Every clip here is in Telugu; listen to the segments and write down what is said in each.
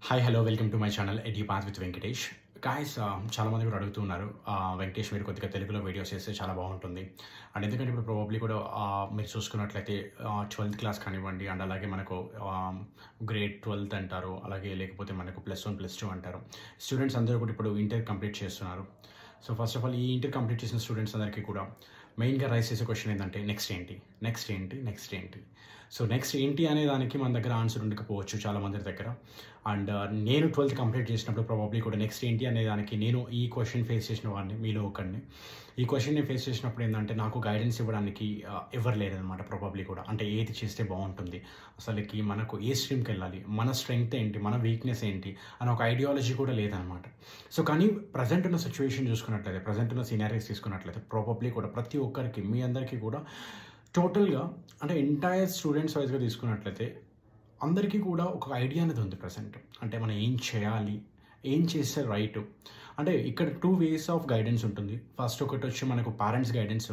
Hi hello welcome to my channel edu path with Venkatesh. Guys, చాలామంది కూడా అడుగుతున్నారు, వెంకటేష్ మీరు కొద్దిగా తెలుగులో వీడియోస్ చేస్తే చాలా బాగుంటుంది అండ్ ఎందుకంటే ఇప్పుడు ప్రాబబ్లీ కూడా మీరు చూసుకున్నట్లయితే 12th క్లాస్ కానివ్వండి అండ్ అలాగే మనకు గ్రేడ్ 12th అంటారు, అలాగే లేకపోతే మనకు +1 +2 అంటారు. స్టూడెంట్స్ అందరూ కూడా ఇప్పుడు ఇంటర్ కంప్లీట్ చేస్తున్నారు. సో ఫస్ట్ ఆఫ్ ఆల్ ఈ ఇంటర్ కంప్లీట్ చేసిన స్టూడెంట్స్ అందరికీ కూడా మెయిన్గా రైస్ చేసే క్వశ్చన్ ఏంటంటే నెక్స్ట్ ఏంటి నెక్స్ట్ ఏంటి నెక్స్ట్ ఏంటి. సో నెక్స్ట్ ఏంటి అనే దానికి మన దగ్గర ఆన్సర్ ఉండకపోవచ్చు చాలామంది దగ్గర. అండ్ నేను 12th కంప్లీట్ చేసినప్పుడు ప్రాబబ్లీ కూడా నెక్స్ట్ ఏంటి అనే దానికి నేను ఈ క్వశ్చన్ ఫేస్ చేసిన వాడిని, మీలో ఒకడిని. ఈ క్వశ్చన్ని ఫేస్ చేసినప్పుడు ఏంటంటే నాకు గైడెన్స్ ఇవ్వడానికి ఎవరు లేరనమాట. ప్రాబబ్లీ కూడా అంటే ఏది చేస్తే బాగుంటుంది, అసలుకి మనకు ఏ స్ట్రీమ్కి వెళ్ళాలి, మన స్ట్రెంగ్త్ ఏంటి, మన వీక్నెస్ ఏంటి అని ఒక ఐడియాలజీ కూడా లేదనమాట. సో కానీ ప్రజెంట్ ఉన్న సిచ్యువేషన్ చూసుకున్నట్లయితే, ప్రజెంట్ ఉన్న సినారీస్ తీసుకున్నట్లయితే ప్రాబబ్లీ కూడా ప్రతి ఒక్కరికి, మీ అందరికీ కూడా టోటల్గా అంటే ఎంటైర్ స్టూడెంట్స్ వైజ్గా తీసుకున్నట్లయితే అందరికీ కూడా ఒక ఐడియా అనేది ఉంది ప్రజెంట్. అంటే మనం ఏం చేయాలి, ఏం చేస్తే రైట్. అంటే ఇక్కడ 2 వేస్ ఆఫ్ గైడెన్స్ ఉంటుంది. ఫస్ట్ ఒకటి వచ్చి మనకు పేరెంట్స్ గైడెన్స్,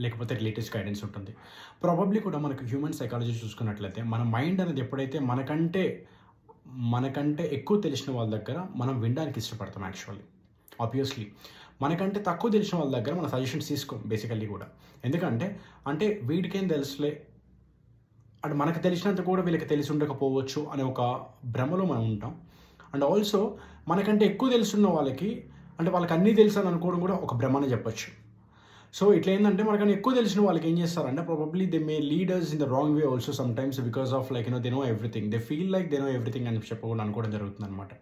లేకపోతే రిలేటివ్స్ గైడెన్స్ ఉంటుంది. ప్రాబబ్లీ కూడా మనకు హ్యూమన్ సైకాలజీ చూసుకున్నట్లయితే మన మైండ్ అనేది ఎప్పుడైతే మనకంటే ఎక్కువ తెలిసిన వాళ్ళ దగ్గర మనం వినడానికి ఇష్టపడతాం. యాక్చువల్లీ ఆబ్వియస్లీ మనకంటే తక్కువ తెలిసిన వాళ్ళ దగ్గర మన సజెషన్స్ తీసుకోం బేసికల్లీ కూడా. ఎందుకంటే అంటే వీడికేం తెలుసులే, అంటే మనకు తెలిసినంత కూడా వీళ్ళకి తెలిసి ఉండకపోవచ్చు అనే ఒక భ్రమలో మనం ఉంటాం. అండ్ ఆల్సో మనకంటే ఎక్కువ తెలుసున్న వాళ్ళకి, అంటే వాళ్ళకి అన్నీ తెలుసు అని అనుకోవడం కూడా ఒక భ్రమ అని చెప్పొచ్చు. సో ఇట్లా ఏంటంటే మనకన్నా ఎక్కువ తెలిసిన వాళ్ళకి ఏం చేస్తారంటే probably they may leaders in the wrong way also some times because of like they know everything, they feel like they know everything అని చెప్పకుండా అనుకోవడం జరుగుతుంది అనమాట.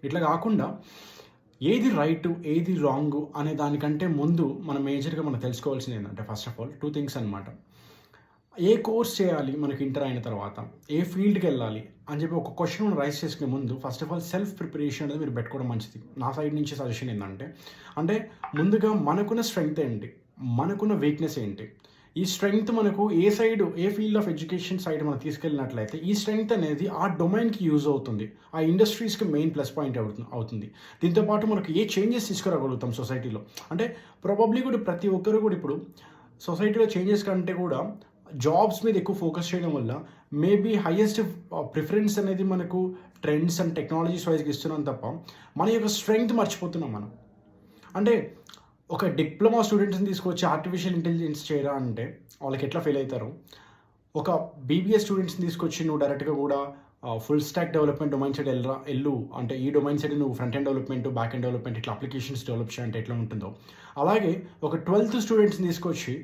ఇట్లా కాకుండా ఏది రైట్ ఏది రాంగ్ అనే దానికంటే ముందు మనం మేజర్గా మనం తెలుసుకోవాల్సింది ఏంటంటే ఫస్ట్ ఆఫ్ ఆల్ 2 థింగ్స్ అనమాట. ఏ కోర్స్ చేయాలి మనకి ఇంటర్ అయిన తర్వాత, ఏ ఫీల్డ్కి వెళ్ళాలి అని చెప్పి ఒక క్వశ్చన్ మనం రైస్ చేసుకునే ముందు first of all self preparation అనేది మీరు పెట్టుకోవడం మంచిది. నా సైడ్ నుంచి సజెషన్ ఏంటంటే, అంటే ముందుగా మనకున్న స్ట్రెంగ్త్ ఏంటి, మనకున్న వీక్నెస్ ఏంటి, ఈ స్ట్రెంగ్త్ మనకు ఏ ఫీల్డ్ ఆఫ్ ఎడ్యుకేషన్ సైడ్ మనం తీసుకెళ్ళినట్లయితే ఈ స్ట్రెంగ్త్ అనేది ఆ డొమైన్కి యూజ్ అవుతుంది, ఆ ఇండస్ట్రీస్కి మెయిన్ ప్లస్ పాయింట్ అవుతుంది. దీంతోపాటు మనకు ఏ చేంజెస్ తీసుకురాగలుగుతాం సొసైటీలో. అంటే ప్రాబబ్లీ కూడా ప్రతి ఒక్కరు కూడా ఇప్పుడు సొసైటీలో చేంజెస్ కంటే కూడా జాబ్స్ మీద ఎక్కువ ఫోకస్ చేయడం వల్ల మేబీ హైయెస్ట్ ప్రిఫరెన్స్ అనేది మనకు ట్రెండ్స్ అండ్ టెక్నాలజీస్ వైజ్గా ఇస్తున్నాం తప్ప మన యొక్క స్ట్రెంగ్త్ మర్చిపోతున్నాం మనం. అంటే ఒక డిప్లొమా స్టూడెంట్స్ని తీసుకొచ్చి ఆర్టిఫిషియల్ ఇంటెలిజెన్స్ చేయరా అంటే వాళ్ళకి ఎట్లా ఫెయిల్ అవుతారు. ఒక బీబీఎస్ స్టూడెంట్స్ని తీసుకొచ్చి నువ్వు డైరెక్ట్గా కూడా full stack development domain side వెళ్ళు అంటే ఈ డొమైన్ సైడ్ నువ్వు front end development, back end development, ఇట్లా అప్లికేషన్స్ డెవలప్ చేయాలంటే ఎట్లా ఉంటుందో, అలాగే ఒక 12th స్టూడెంట్స్ని తీసుకొచ్చి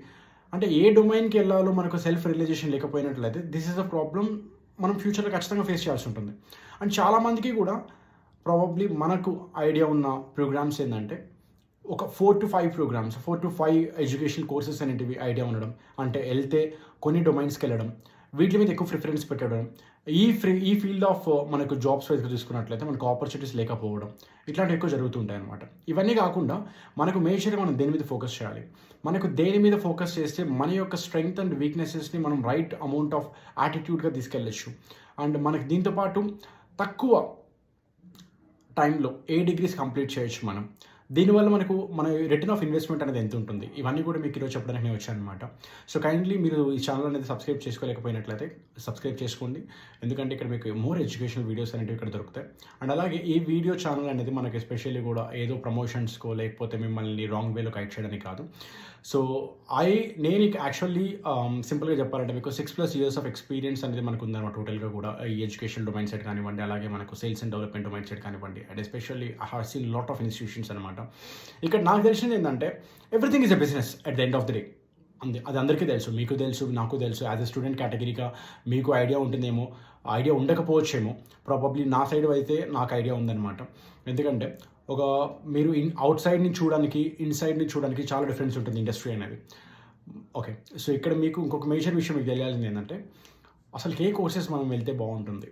అంటే ఏ డొమైన్కి వెళ్ళాలో మనకు సెల్ఫ్ రియలైజేషన్ లేకపోయినట్లయితే దిస్ ఈజ్ అ ప్రాబ్లమ్ మనం ఫ్యూచర్లో ఖచ్చితంగా ఫేస్ చేయాల్సి ఉంటుంది. అండ్ చాలామందికి కూడా ప్రాబబ్లీ మనకు ఐడియా ఉన్న ప్రోగ్రామ్స్ ఏంటంటే ఒక 4 to 5 programs, 4 to 5 education courses అనేటివి ఐడియా ఉండడం. అంటే వెళ్తే కొన్ని డొమైన్స్కి వెళ్ళడం, వీటి మీద ఎక్కువ ప్రిఫరెన్స్ పెట్టడం, ఈ ఫీల్డ్ ఆఫ్ మనకు జాబ్స్ వైజ్గా తీసుకున్నట్లయితే మనకు ఆపర్చునిటీస్ లేకపోవడం, ఇట్లాంటివి ఎక్కువ జరుగుతుంటాయి అనమాట. ఇవన్నీ కాకుండా మనకు మేజర్గా మనం దేని మీద ఫోకస్ చేయాలి, మనకు దేని మీద ఫోకస్ చేస్తే మన యొక్క స్ట్రెంగ్త్ అండ్ వీక్నెసెస్ని మనం రైట్ అమౌంట్ ఆఫ్ యాటిట్యూడ్గా తీసుకెళ్ళచ్చు. అండ్ మనకు దీంతోపాటు తక్కువ టైంలో ఏ డిగ్రీస్ కంప్లీట్ చేయొచ్చు మనం. దీనివల్ల మన రిటర్న్ ఆఫ్ ఇన్వెస్ట్మెంట్ అనేది ఎంత ఉంటుంది, ఇవన్నీ కూడా మీకు ఈరోజు చెప్పడానికి నేను వచ్చాను అనమాట. సో కైండ్లీ మీరు ఈ ఛానల్ అనేది సబ్స్క్రైబ్ చేసుకోలేకపోయినట్లయితే సబ్స్క్రైబ్ చేసుకోండి, ఎందుకంటే ఇక్కడ మీకు మోర్ ఎడ్యుకేషనల్ వీడియోస్ అనేవి ఇక్కడ దొరుకుతాయి. అండ్ అలాగే ఈ వీడియో ఛానల్ అనేది మనకి ఎస్పెషల్లీ కూడా ఏదో ప్రమోషన్స్కో లేకపోతే మిమ్మల్ని రాంగ్ వేలో గైడ్ చేయడానికి కాదు. సో నేను యాక్చువల్లీ సింపుల్గా చెప్పాలంటే మీకు 6+ years ఆఫ్ ఎక్స్పీరియన్స్ అనేది మనకు ఉందన్నమాట టోటల్గా కూడా ఈ ఎడ్యుకేషన్ డొమైన్ సైడ్ కానివ్వండి, అలాగే మనకు sales and development domain side కానివ్వండి. And especially I have seen lot of institutions అనమాట. ఇక్కడ నాకు తెలిసింది ఏంటంటే everything is a business at the end of the day. అది అందరికీ తెలుసు, మీకు తెలుసు, నాకు తెలుసు. యాజ్ ఎ స్టూడెంట్ కేటగిరీగా మీకు ఐడియా ఉంటుందేమో, ఐడియా ఉండకపోవచ్చేమో. ప్రాబబ్లీ నా సైడ్ అయితే నాకు ఐడియా ఉందన్నమాట. ఎందుకంటే మీరు అవుట్ సైడ్ నుంచి చూడడానికి, ఇన్సైడ్ నుంచి చూడడానికి చాలా డిఫరెన్స్ ఉంటుంది ఇండస్ట్రీ అనేది. ఓకే, సో ఇక్కడ మీకు ఇంకొక మేజర్ విషయం మీకు తెలియాల్సింది ఏంటంటే అసలు ఏ కోర్సెస్ మనం వెళ్తే బాగుంటుంది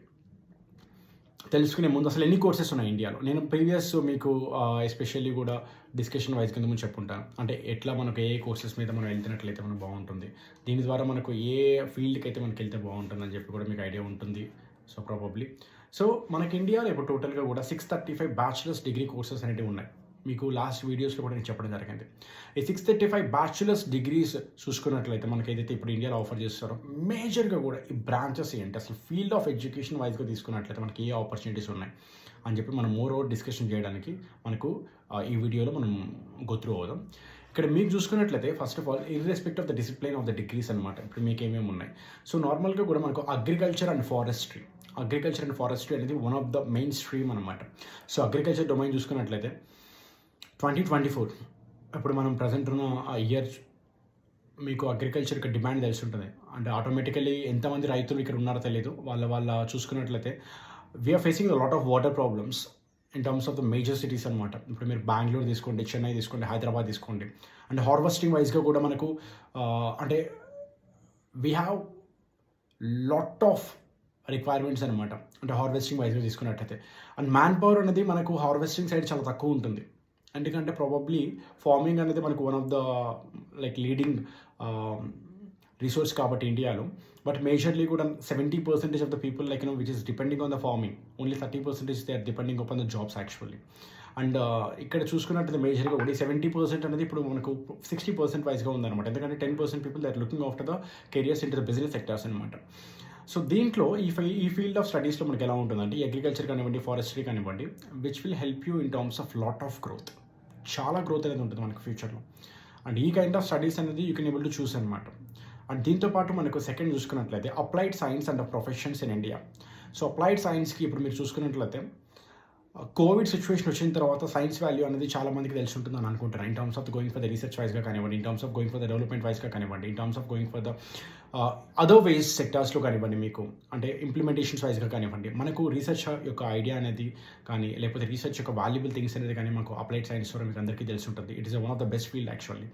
తెలుసుకునే ముందు అసలు ఎన్ని కోర్సెస్ ఉన్నాయి ఇండియాలో. నేను ప్రీవియస్ మీకు ఎస్పెషల్లీ కూడా డిస్కషన్ వైజ్ కింద ముందు చెప్పుంటాను. అంటే ఎట్లా మనకు ఏ కోర్సెస్ మీద మనం వెళ్తున్నట్లయితే మనకు బాగుంటుంది, దీని ద్వారా మనకు ఏ ఫీల్డ్కి అయితే మనకి వెళ్తే బాగుంటుంది అని చెప్పి కూడా మీకు ఐడియా ఉంటుంది. సో ప్రాబబ్లీ మనకి ఇండియాలో ఇప్పుడు టోటల్గా కూడా 635 బ్యాచిలర్స్ డిగ్రీ కోర్సెస్ అనేవి ఉన్నాయి. మీకు లాస్ట్ వీడియోస్లో కూడా నేను చెప్పడం జరిగింది. ఈ 635 బ్యాచులర్స్ డిగ్రీస్ చూసుకున్నట్లయితే మనకి ఏదైతే ఇప్పుడు ఇండియాలో ఆఫర్ చేస్తారో మేజర్గా కూడా ఈ బ్రాంచెస్ ఏంటి, అసలు ఫీల్డ్ ఆఫ్ ఎడ్యుకేషన్ వైజ్గా తీసుకున్నట్లయితే మనకి ఏ ఆపర్చునిటీస్ ఉన్నాయి అని చెప్పి మనం మోర్ ఓవర్ డిస్కషన్ చేయడానికి మనకు ఈ వీడియోలో మనం గో త్రూ అవుదాం. ఇక్కడ మీకు చూసుకున్నట్లయితే first of all irrespective of the discipline of the degrees అనమాట. ఇప్పుడు మీకు ఏమేమి ఉన్నాయి. సో నార్మల్గా కూడా మనకు అగ్రికల్చర్ అండ్ ఫారెస్ట్రీ అనేది one of the main stream అనమాట. సో అగ్రికల్చర్ డొమైన్ చూసుకున్నట్లయితే 2024 ఇప్పుడు మనం ప్రజెంట్ ఉన్న ఇయర్ మీకు అగ్రికల్చర్కి డిమాండ్ తెలిసి ఉంటుంది. అంటే ఆటోమేటికలీ ఎంతమంది రైతులు ఇక్కడ ఉన్నారో తెలియదు. వాళ్ళ చూసుకున్నట్లయితే we are facing a lot of water problems in terms of the major cities అనమాట. ఇప్పుడు మీరు బెంగళూరు తీసుకోండి, చెన్నై తీసుకోండి, హైదరాబాద్ తీసుకోండి. అండ్ హార్వెస్టింగ్ వైజ్గా కూడా మనకు అంటే we have lot of requirements అనమాట. అంటే హార్వెస్టింగ్ వైజ్గా తీసుకున్నట్టయితే అండ్ మ్యాన్ పవర్ అనేది మనకు హార్వెస్టింగ్ సైడ్ చాలా తక్కువ ఉంటుంది. ఎందుకంటే ప్రాబబ్లీ ఫార్మింగ్ అనేది మనకు one of the like leading resource కాబట్టి ఇండియాలో. బట్ మేజర్లీ కూడా 70% of the people like which is depending on the farming, only 30% they are depending upon the jobs actually. And ఇక్కడ చూసుకున్నట్టు మేజర్గా కూడా 70% అనేది ఇప్పుడు మనకు 60% వైజ్గా ఉందన్నమాట. ఎందుకంటే 10% people they are looking after the careers in to the business sectors అనమాట. సో దీంట్లో ఈ ఫీల్డ్ ఆఫ్ స్టడీస్లో మనకి ఎలా ఉంటుందంటే అగ్రికల్చర్ కానివ్వండి, ఫారెస్ట్రీ కానివ్వండి, which will help you in terms of lot of growth. చాలా గ్రోత్ అనేది ఉంటుంది మనకు ఫ్యూచర్లో. అండ్ ఈ కైండ్ ఆఫ్ స్టడీస్ అనేది you can able to choose అనమాట. అండ్ దీంతోపాటు మనకు సెకండ్ చూసుకున్నట్లయితే applied science and professions in India. So applied సైన్స్కి ఇప్పుడు మీరు చూసుకున్నట్లయితే కోవిడ్ సిచ్యువేషన్ వచ్చిన తర్వాత సైన్స్ వాల్యూ అనేది చాలా మందికి తెలిసి ఉంటుంది అని అనుకుంటున్నాను. In terms of going for the research వైజ్గా కానివ్వండి, in terms of going for the development వైజ్గా కానివ్వండి, in terms of going for the other ways సెక్టార్స్లో కానివ్వండి, మీకు అంటే ఇంప్లిమెంటేషన్స్ వైజ్గా కానివ్వండి, మనకు రీసెర్చ్ యొక్క ఐడియా అనేది కానీ లేకపోతే రీసెర్చ్ యొక్క వాల్యుబుల్ థింగ్స్ అనేది కానీ మనకు అప్లైడ్ సైన్స్ ద్వారా మీకు అందరికీ తెలిసి ఉంటుంది. It is one of the best field actually.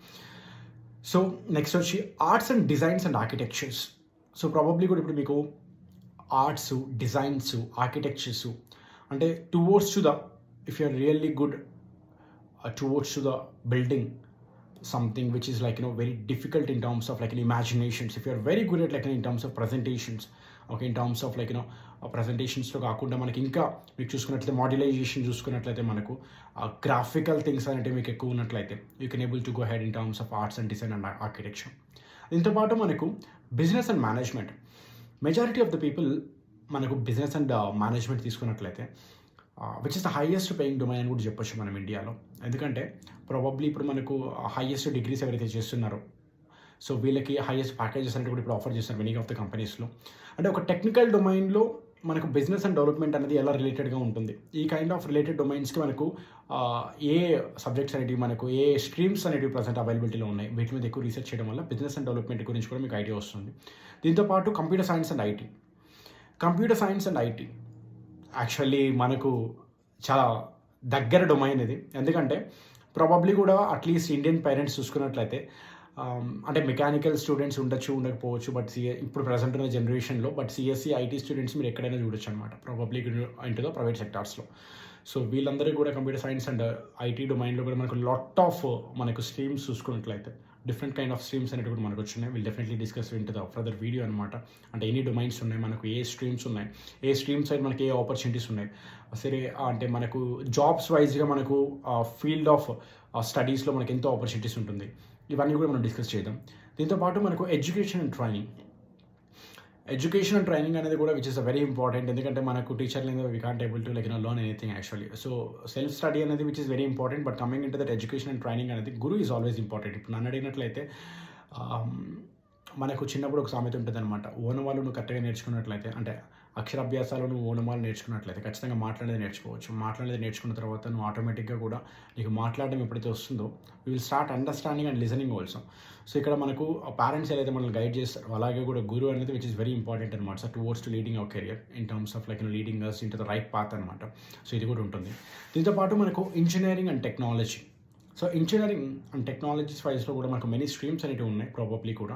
So next వచ్చి arts and designs and architectures. So probably కూడా ఇప్పుడు మీకు ఆర్ట్స్, డిజైన్స్, ఆర్కిటెక్చర్స్ అంటే towards to the if you are really good towards to the building something which is like very difficult in terms of like imaginations, if you are very good at like in terms of presentations, okay, in terms of like presentations లో కాకుండా మనకి ఇంకా మీకు చూసుకున్నట్లయితే మాడ్యులైజేషన్ చూసుకున్నట్లయితే మనకు గ్రాఫికల్ థింగ్స్ అనేవి మీకు ఎక్కువ ఉన్నట్లయితే you can able to go head in terms of arts and design and architecture. దీంతోపాటు మనకు business and management. Majority of the people మనకు బిజినెస్ అండ్ మేనేజ్మెంట్ తీసుకున్నట్లయితే which is the highest paying domain అని కూడా చెప్పొచ్చు మనం ఇండియాలో. ఎందుకంటే ప్రాబబ్లీ ఇప్పుడు మనకు హైయెస్ట్ డిగ్రీస్ ఎవరైతే చేస్తున్నారో సో వీళ్ళకి హైయెస్ట్ ప్యాకేజెస్ అనేది కూడా ఇప్పుడు ఆఫర్ చేస్తున్నారు మెనీ ఆఫ్ ద కంపెనీస్లో. అంటే ఒక టెక్నికల్ డొమైన్లో మనకు బిజినెస్ అండ్ డెవలప్మెంట్ అనేది ఎలా రిలేటెడ్గా ఉంటుంది. ఈ కైండ్ ఆఫ్ రిలేటెడ్ డొమైన్స్కి మనకు ఏ సబ్జెక్ట్స్ అనేవి మనకు ఏ స్ట్రీమ్స్ అనేవి ప్రజెంట్ అవైలబిలిటీలో ఉన్నాయి, వీటి మీద ఎక్కువ రీసెర్చ్ చేయడం వల్ల బిజినెస్ అండ్ డెవలప్మెంట్ గురించి కూడా మీకు ఐడియా వస్తుంది. దీంతోపాటు computer science and IT actually మనకు చాలా దగ్గర డొమైన్ ఇది. ఎందుకంటే ప్రాబబ్లీ కూడా అట్లీస్ట్ ఇండియన్ పేరెంట్స్ చూసుకున్నట్లయితే అంటే మెకానికల్ స్టూడెంట్స్ ఉండకపోవచ్చు, బట్ ఇప్పుడు ప్రజెంట్ ఉన్న జనరేషన్లో బట్ సిఎస్సి ఐటీ స్టూడెంట్స్ మీరు ఎక్కడైనా చూడొచ్చు అనమాట, ప్రాబబ్లీ ఇంటూ ద ప్రైవేట్ సెక్టార్స్లో. సో వీళ్ళందరూ కూడా కంప్యూటర్ సైన్స్ అండ్ ఐటీ డొమైన్లో కూడా మనకు లాట్ ఆఫ్ మనకు స్ట్రీమ్స్ చూసుకున్నట్లయితే డిఫరెంట్ కైండ్ ఆఫ్ స్ట్రీమ్స్ అనేవి కూడా మనకు వచ్చినాయి. Will definitely discuss into the further video అనమాట. అంటే ఎన్ని డొమైన్స్ ఉన్నాయి, మనకు ఏ స్ట్రీమ్స్ ఉన్నాయి, ఏ స్ట్రీమ్ సైడ్ మనకి ఏ ఆపర్చునిటీస్ ఉన్నాయి, సరే అంటే మనకు జాబ్స్ వైజ్గా మనకు ఫీల్డ్ ఆఫ్ స్టడీస్లో మనకి ఎంతో ఆపర్చునిటీస్ ఉంటుంది, ఇవన్నీ కూడా మనం డిస్కస్ చేద్దాం. దీంతోపాటు మనకు ఎడ్యుకేషన్ అండ్ ట్రైనింగ్ అనేది కూడా విచ్ ఇస్ వెరీ ఇంపార్టెంట్. ఎందుకంటే మనకు టీచర్ లేదు, we can't able to like learn anything actually. So self study అనేది which is very important. But coming in to that education and training అనేది గురు ఈజ్ ఆల్వేస్ ఇంపార్టెంట్. ఇప్పుడు నన్ను అడిగినట్లయితే మనకు చిన్నప్పుడు ఒక సామెత ఉంటుంది అనమాట, ఓనమాలు నువ్వు కరెక్ట్గా నేర్చుకున్నట్లయితే అంటే అక్షరాభ్యాసాలు నువ్వు ఓనమాలు నేర్చుకున్నట్లయితే ఖచ్చితంగా మాట్లాడేది నేర్చుకోవచ్చు. మాట్లాడేది నేర్చుకున్న తర్వాత నువ్వు ఆటోమేటిక్గా కూడా నీకు మాట్లాడడం ఎప్పుడైతే వస్తుందో you will start understanding and listening also. So ఇక్కడ మనకు పేరెంట్స్ ఏదైతే మనల్ని గైడ్ చేస్తారో అలాగే కూడా గురు అనేది విచ్ ఇస్ వెరీ ఇంపార్టెంట్ అనమాట. So towards to leading our career in terms of like leading us in to the right path అనమాట. సో ఇది కూడా ఉంటుంది. దీంతోపాటు మనకు engineering and technology. So engineering and technologies వైజ్లో కూడా మనకు మెనీ స్ట్రీమ్స్ అనేవి ఉన్నాయి ప్రాబబ్లీ కూడా,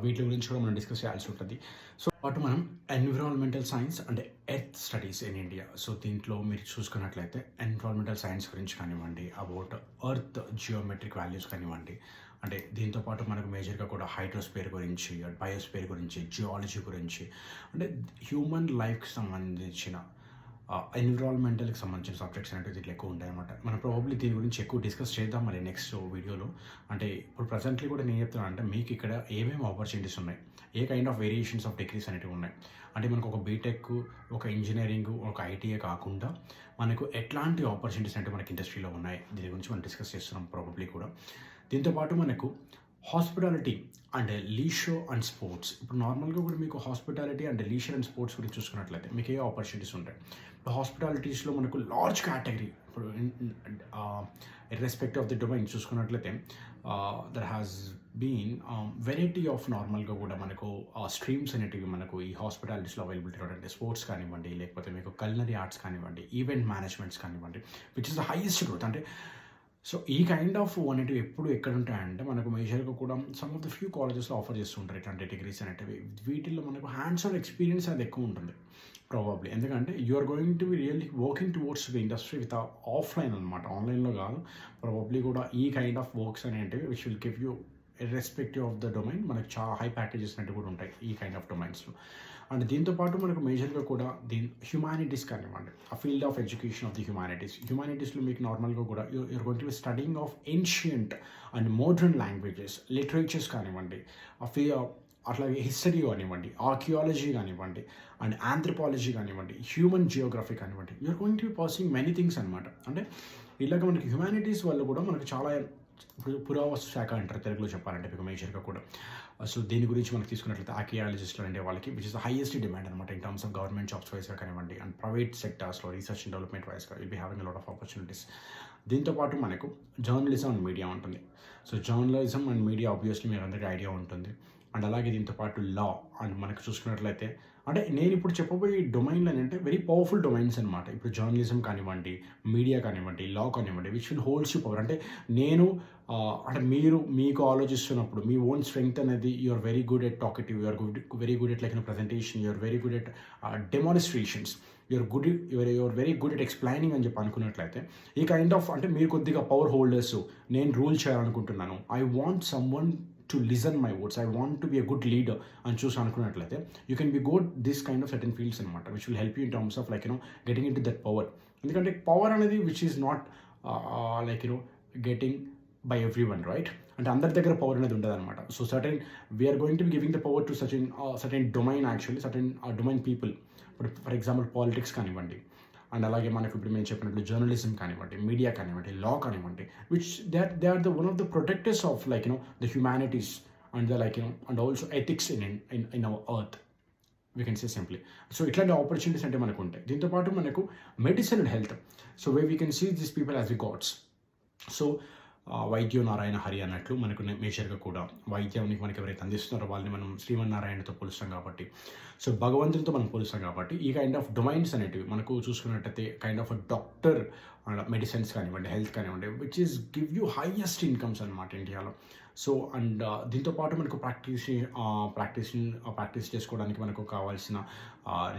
వీటి గురించి కూడా మనం డిస్కస్ చేయాల్సి ఉంటుంది. సో పాటు మనం ఎన్విరాన్మెంటల్ సైన్స్ అంటే earth studies in India. So దీంట్లో మీరు చూసుకున్నట్లయితే ఎన్విరాన్మెంటల్ సైన్స్ గురించి కానివ్వండి, అబౌట్ ఎర్త్ జియోమెట్రిక్ వాల్యూస్ కానివ్వండి, అంటే దీంతోపాటు మనకు మేజర్గా కూడా హైడ్రోస్పియర్ గురించి, బయోస్పియర్ గురించి, జియాలజీ గురించి, అంటే హ్యూమన్ లైఫ్కి సంబంధించిన ఎన్విరాన్మెంటల్కి సంబంధించిన సబ్జెక్ట్స్ అనేవి దీంట్లో ఎక్కువ ఉంటాయన్నమాట. మనం ప్రాబబ్లీ దీని గురించి ఎక్కువ డిస్కస్ చేద్దాం మరి నెక్స్ట్ వీడియోలో. అంటే ఇప్పుడు ప్రజెంట్లీ కూడా నేను చెప్తున్నాను అంటే మీకు ఇక్కడ ఏమేమి ఆపర్చునిటీస్ ఉన్నాయి, ఏ kind of variations of degrees అనేవి ఉన్నాయి. అంటే మనకు ఒక బీటెక్, ఒక ఇంజనీరింగ్, ఒక ఐటీఏ కాకుండా మనకు ఎట్లాంటి ఆపర్చునిటీస్ అంటే మనకి ఇండస్ట్రీలో ఉన్నాయి దీని గురించి మనం డిస్కస్ చేస్తున్నాం ప్రాబబ్లీ కూడా. దీంతోపాటు మనకు hospitality and leisure and sports. ఇప్పుడు నార్మల్గా కూడా మీకు hospitality and leisure and sports గురించి చూసుకున్నట్లయితే మీకు ఏ ఆపర్చునిటీస్ ఉంటాయి. ఇప్పుడు హాస్పిటాలిటీస్లో మనకు లార్జ్ కేటగిరీ, ఇప్పుడు ఇర్రెస్పెక్టివ్ ఆఫ్ ది డొమైన్ చూసుకున్నట్లయితే there has been variety of నార్మల్గా కూడా మనకు స్ట్రీమ్స్ అనేటివి మనకు ఈ హాస్పిటాలిటీస్లో అవైలబిలిటీ ఉంటాయండి. స్పోర్ట్స్ కానివ్వండి, లేకపోతే మీకు కల్నరీ ఆర్ట్స్ కానివ్వండి, ఈవెంట్ మేనేజ్మెంట్స్ కానివ్వండి, which is the highest growth. అంటే సో ఈ కైండ్ ఆఫ్ అనేటివి ఎప్పుడు ఎక్కడ ఉంటాయంటే మనకు మేజర్గా కూడా సమ్ ఆఫ్ ద ఫ్యూ కాలేజెస్లో ఆఫర్ చేస్తుంటారు ఇట్లాంటి డిగ్రీస్ అనేటివి. వీటిల్లో మనకు హ్యాండ్స్ ఆన్ ఎక్స్పీరియన్స్ అది ఎక్కువ ఉంటుంది ప్రాబబ్లీ. ఎందుకంటే you are going to be really working towards the industry with offline అనమాట, ఆన్లైన్లో కాదు. ప్రాబబ్లీ కూడా ఈ కైండ్ ఆఫ్ వర్క్స్ అనేటివి which will give you irrespective of the domain మనకు చాలా హై ప్యాకేజెస్ అనేవి కూడా ఉంటాయి ఈ కైండ్ ఆఫ్ డొమైన్స్లో. అండ్ దీంతోపాటు మనకు మేజర్గా కూడా హ్యుమానిటీస్ కానివ్వండి, ఆ field of education of the హ్యుమానిటీస్లో మీకు నార్మల్గా కూడా you're going to be studying of ancient and modern languages, literatures కానివ్వండి, అట్లాగే హిస్టరీ కానివ్వండి, ఆర్కియాలజీ కానివ్వండి, అండ్ ఆంథ్రపాలజీ కానివ్వండి, హ్యూమన్ జియోగ్రఫీ కానివ్వండి. You're going to be pursuing many things అనమాట. అంటే ఇలాగ మనకి హ్యుమానిటీస్ వల్ల కూడా మనకు చాలా పురావస్తు శాఖ అంటారు తెలుగులో చెప్పాలంటే మీకు మేజర్గా కూడా. సో దీని గురించి మనకు తీసుకున్నట్లయితే ఆర్కియాలజిస్టులు అనే వాళ్ళకి which is the highest demand అనమాట in terms of government jobs వైస్గా కానివ్వండి అండ్ ప్రైవేట్ సెక్టార్స్లో రీసెర్చ్ అండ్ డెవలప్మెంట్ వైస్గా will be having a lot of opportunities. దీంతోపాటు మనకు జర్నలిజం అండ్ మీడియా ఉంటుంది. So journalism and media obviously మీకు అందరికీ ఐడియా ఉంటుంది. అండ్ అలాగే దీంతోపాటు లా అండ్ మనకు చూసుకున్నట్లయితే అంటే నేను ఇప్పుడు చెప్పబోయే డొమైన్లు అంటే వెరీ పవర్ఫుల్ డొమైన్స్ అనమాట. ఇప్పుడు జర్నలిజం కానివ్వండి, మీడియా కానివ్వండి, లా కానివ్వండి, which will holds you power. అంటే నేను అంటే మీరు మీకు ఆలోచిస్తున్నప్పుడు మీ ఓన్ స్ట్రెంగ్త్ అనేది you are very good at talkative, you are very good at like presentation, you are very good at demonstrations, you are very good at explaining అని చెప్పి అనుకున్నట్లయితే ఈ కైండ్ ఆఫ్ అంటే మీరు కొద్దిగా పవర్ హోల్డర్స్, నేను రూల్ చేయాలనుకుంటున్నాను, I want someone to listen my words, I want to be a good leader అని చూసి అనుకున్నట్లయితే you can be goad this kind of certain fields అనమాట which will help you in terms of like getting in to that power. ఎందుకంటే పవర్ అనేది which is not like getting by everyone, right? అంటే అందరి దగ్గర పవర్ అనేది ఉండదు అనమాట. So certain we're going to be giving the power to certain domain, actually certain domain people. ఇప్పుడు ఫర్ ఎగ్జాంపుల్ పాలిటిక్స్ కానివ్వండి, అండ్ అలాగే మనకు ఇప్పుడు మేము చెప్పినట్లు జర్నలిజం కానివ్వండి, మీడియా కానివ్వండి, లా కానివ్వండి, which they are the one of the protectors of like the humanities and the like and also ethics in our earth, we can say simply. So ఇట్లాంటి ఆపర్చునిటీస్ అంటే మనకు ఉంటాయి. దీంతోపాటు మనకు medicine and health. So we can see this people as the gods. So వైద్యో నారాయణ హరి అన్నట్లు మనకు మేజర్గా కూడా వైద్యానికి మనకి ఎవరైతే అందిస్తున్నారో వాళ్ళని మనం శ్రీమన్నారాయణతో పోలుస్తాం కాబట్టి, సో భగవంతునితో మనం పోలుస్తాం కాబట్టి ఈ కైండ్ ఆఫ్ డొమైన్స్ అనేటివి మనకు చూసుకున్నట్టయితే కైండ్ ఆఫ్ డాక్టర్ మెడిసిన్స్ కానివ్వండి, హెల్త్ కానివ్వండి, which is give you highest incomes అనమాట ఇండియాలో. సో అండ్ దీంతోపాటు మనకు ప్రాక్టీస్ చేసుకోవడానికి మనకు కావాల్సిన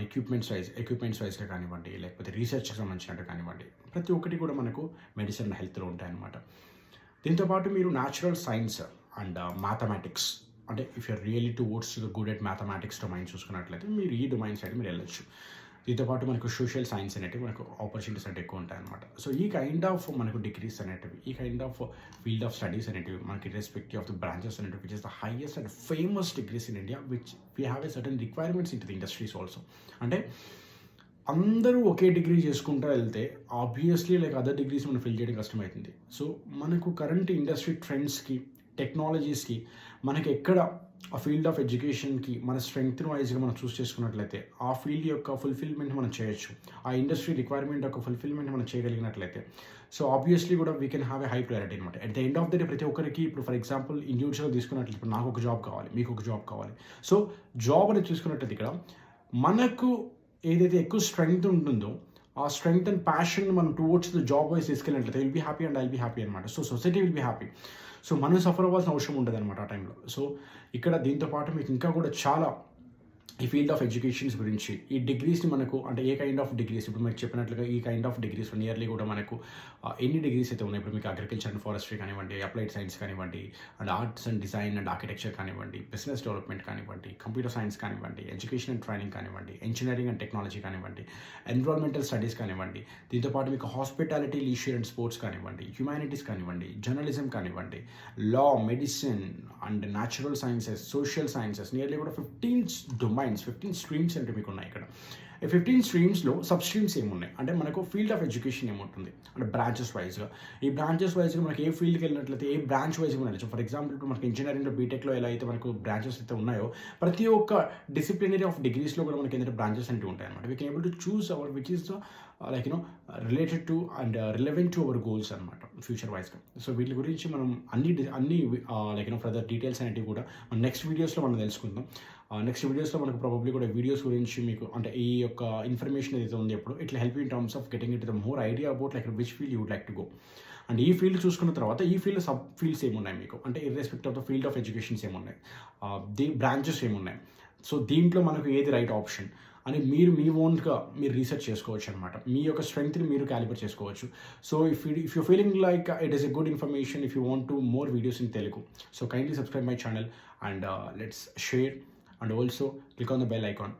ఎక్విప్మెంట్స్ వైజ్గా కానివ్వండి, లేకపోతే రీసెర్చ్కి సంబంధించినట్టు కానివ్వండి, ప్రతి ఒక్కటి కూడా మనకు మెడిసిన్ అండ్ హెల్త్లో ఉంటాయన్నమాట. దీంతోపాటు మీరు న్యాచురల్ సైన్స్ అండ్ మ్యాథమెటిక్స్, అంటే if you're really towards good at mathematics domain చూసుకున్నట్లయితే మీరు ఈ డొమైన్ సైడ్ మీరు వెళ్ళొచ్చు. దీంతోపాటు మనకు సోషల్ సైన్స్ అనేటివి మనకు ఆపర్చునిటీస్ అంటే ఎక్కువ ఉంటాయన్నమాట. సో ఈ కైండ్ ఆఫ్ మనకు డిగ్రీస్ అనేటివి, ఈ kind of field of studies అనేటివి మనకి రెస్పెక్టివ్ ఆఫ్ ద బ్రాంచెస్ అనేటివి which is the highest and famous degrees in India which we have a certain requirements in to the industries also. అంటే అందరూ ఒకే డిగ్రీ చేసుకుంటూ వెళ్తే ఆబ్వియస్లీ లైక్ అదర్ డిగ్రీస్ మనం ఫిల్ చేయడం కష్టమవుతుంది. సో మనకు కరెంట్ ఇండస్ట్రీ ట్రెండ్స్కి, టెక్నాలజీస్కి మనకి ఎక్కడ ఆ ఫీల్డ్ ఆఫ్ ఎడ్యుకేషన్కి మన స్ట్రెంగ్త్ వైజ్గా మనం చూస్ చేసుకున్నట్లయితే ఆ ఫీల్డ్ యొక్క ఫుల్ఫిల్మెంట్ మనం చేయొచ్చు, ఆ ఇండస్ట్రీ రిక్వైర్మెంట్ యొక్క ఫుల్ఫిల్మెంట్ మనం చేయగలిగినట్లయితే సో ఆబ్వియస్లీ కూడా we can have a high priority అనమాట. At the end of the day ప్రతి ఒక్కరికి ఇప్పుడు ఫర్ ఎగ్జాంపుల్ ఇండివిజువల్ తీసుకున్నట్లయితే ఇప్పుడు నాకు ఒక జాబ్ కావాలి, మీకు ఒక జాబ్ కావాలి. సో జాబ్ అనేది చూసుకున్నట్లయితే ఇక్కడ మనకు ఏదైతే ఎక్కువ స్ట్రెంగ్త్ ఉంటుందో ఆ స్ట్రెంగ్త్ అండ్ ప్యాషన్ మనం టువర్డ్స్ ద జాబ్ వైజ్ తీసుకెళ్ళినట్లయితే will be happy and I'll be happy అనమాట. So society will be happy. So మనం సఫర్ అవ్వాల్సిన అవసరం ఉండదు అనమాట ఆ టైంలో. సో ఇక్కడ దీంతో పాటు మీకు ఇంకా కూడా చాలా ఈ ఫీల్డ్ ఆఫ్ ఎడ్యుకేషన్స్ గురించి ఈ డిగ్రీస్ని మనకు అంటే ఏ కైండ్ ఆఫ్ డిగ్రీస్ ఇప్పుడు మీకు చెప్పినట్లుగా ఈ కైండ్ ఆఫ్ డిగ్రీస్ నియర్లీ కూడా మనకు ఎన్ని డిగ్రీస్ అయితే ఉన్నాయి. ఇప్పుడు మీకు అగ్రికల్చర్ అండ్ ఫారెస్ట్రీ కానివ్వండి, అప్లైడ్ సైన్స్ కానివ్వండి, and arts and design and architecture కానివ్వండి, బిజినెస్ డెవలప్మెంట్ కానివ్వండి, కంప్యూటర్ సైన్స్ కానివ్వండి, ఎడ్యుకేషన్ అండ్ ట్రైనింగ్ కానివ్వండి, ఇంజనీరింగ్ అండ్ టెక్నాలజీ కానివ్వండి, ఎన్విరాన్మెంటల్ స్టడీస్ కానివ్వండి, దీంతోపాటు మీకు హాస్పిటాలిటీ, లీజర్ అండ్ స్పోర్ట్స్ కానివ్వండి, హ్యుమానిటీస్ కానివ్వండి, జర్నలిజం కానివ్వండి, law, medicine and natural sciences, social sciences, nearly కూడా 15 స్ట్రీమ్స్ అంటే మీకు ఉన్నాయి ఇక్కడ. ఈ 15 స్ట్రీమ్స్లో సబ్ స్ట్రీమ్స్ ఏమున్నాయి అంటే మనకు ఫీల్డ్ ఆఫ్ ఎడ్యుకేషన్ ఏముంటుంది అంటే బ్రాంచెస్ వైజ్గా. ఈ బ్రాంచెస్ వైజ్గా మనకి ఏ ఫీల్డ్కి వెళ్ళినట్లయితే ఏ బ్రాంచ్ వైజ్గా వెళ్ళచ్చు. ఫర్ ఎగ్జాంపుల్ ఇప్పుడు మనకి ఇంజనీరింగ్లో, బీటెక్లో ఎలా అయితే మనకు బ్రాంచెస్ అయితే ఉన్నాయో, ప్రతి ఒక్క డిసిప్లినరీ ఆఫ్ డిగ్రీస్లో కూడా మనకి ఏంటంటే బ్రాంచెస్ అంటూ ఉంటాయి అనమాట. We can able to choose our which is like related to and relevant to our goals అనమాట ఫ్యూచర్ వైజ్గా. సో వీటి గురించి మనం అన్ని లైక్ ఫర్దర్ డీటెయిల్స్ అనేవి కూడా మన నెక్స్ట్ వీడియోస్లో మనం తెలుసుకుందాం. నెక్స్ట్ వీడియోస్లో మనకు ప్రాబబ్లీ కూడా వీడియోస్ గురించి మీకు అంటే ఈ యొక్క ఇన్ఫర్మేషన్ ఏదైతే ఉంది ఎప్పుడు ఇట్లా help in terms of getting it the more idea about like which field you would like to go. And ఈ ఫీల్డ్ చూసుకున్న తర్వాత ఈ ఫీల్డ్ సబ్ ఫీల్డ్స్ ఏమున్నాయి మీకు అంటే irrespective of the field of educations ఏమున్నాయి, ది బ్రాంచెస్ ఏమున్నాయి. సో దీంట్లో మనకు ఏది రైట్ ఆప్షన్ అని మీరు మీ ఓన్గా మీరు రీసెర్చ్ చేసుకోవచ్చు అనమాట. మీ యొక్క స్ట్రెంగ్త్ని మీరు క్యాలిబ్రేట్ చేసుకోవచ్చు. So if you feeling like it is a good information, if you want to more videos in Telugu, so kindly subscribe my channel and let's share and also click on the bell icon.